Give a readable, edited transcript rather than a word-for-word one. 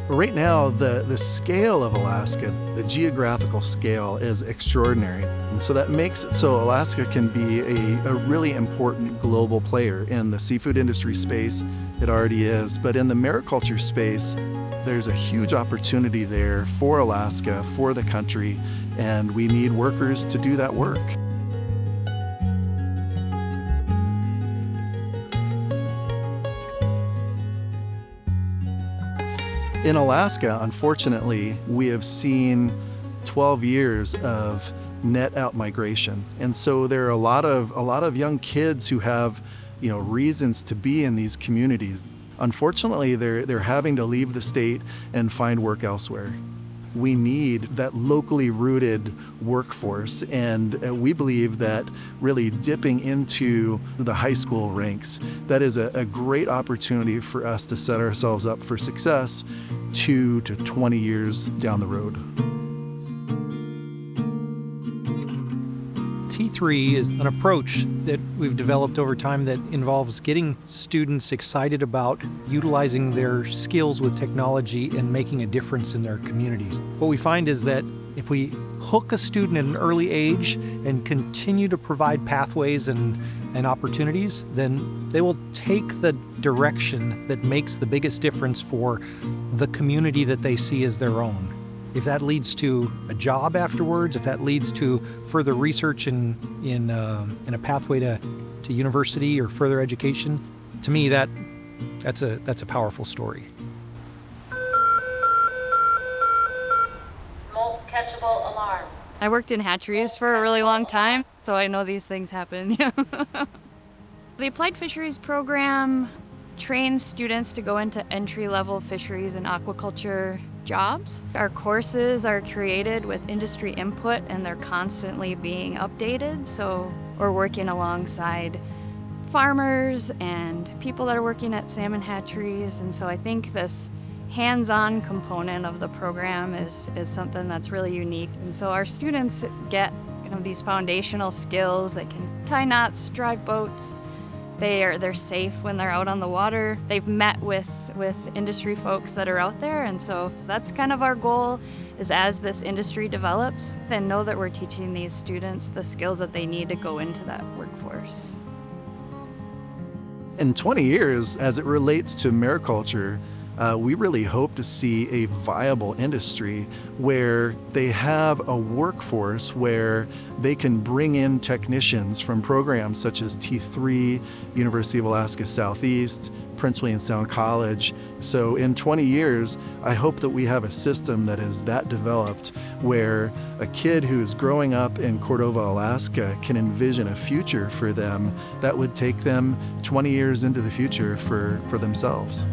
Right now, the scale of Alaska, the geographical scale is extraordinary. And so that makes it so Alaska can be a really important global player in the seafood industry space. It already is. But in the mariculture space, there's a huge opportunity there for Alaska, for the country, and we need workers to do that work. In Alaska, unfortunately, we have seen 12 years of net outmigration. And so there are a lot of young kids who have, reasons to be in these communities. Unfortunately, they're having to leave the state and find work elsewhere. We need that locally rooted workforce, and we believe that really dipping into the high school ranks, that is a great opportunity for us to set ourselves up for success 2 to 20 years down the road. T3 is an approach that we've developed over time that involves getting students excited about utilizing their skills with technology and making a difference in their communities. What we find is that if we hook a student at an early age and continue to provide pathways and opportunities, then they will take the direction that makes the biggest difference for the community that they see as their own. If that leads to a job afterwards, if that leads to further research in a pathway to university or further education, to me that's a powerful story. Smoke catchable alarm. I worked in hatcheries for a really long time, so I know these things happen. The Applied Fisheries Program trains students to go into entry-level fisheries and aquaculture jobs. Our courses are created with industry input and they're constantly being updated, so we're working alongside farmers and people that are working at salmon hatcheries, and so I think this hands-on component of the program is something that's really unique. And so our students get these foundational skills. They can tie knots, drive boats. They're safe when they're out on the water. They've met with industry folks that are out there, and so that's kind of our goal, is as this industry develops, then know that we're teaching these students the skills that they need to go into that workforce. In 20 years, as it relates to mariculture, we really hope to see a viable industry where they have a workforce where they can bring in technicians from programs such as T3, University of Alaska Southeast, Prince William Sound College. So in 20 years, I hope that we have a system that is that developed where a kid who is growing up in Cordova, Alaska can envision a future for them that would take them 20 years into the future for themselves.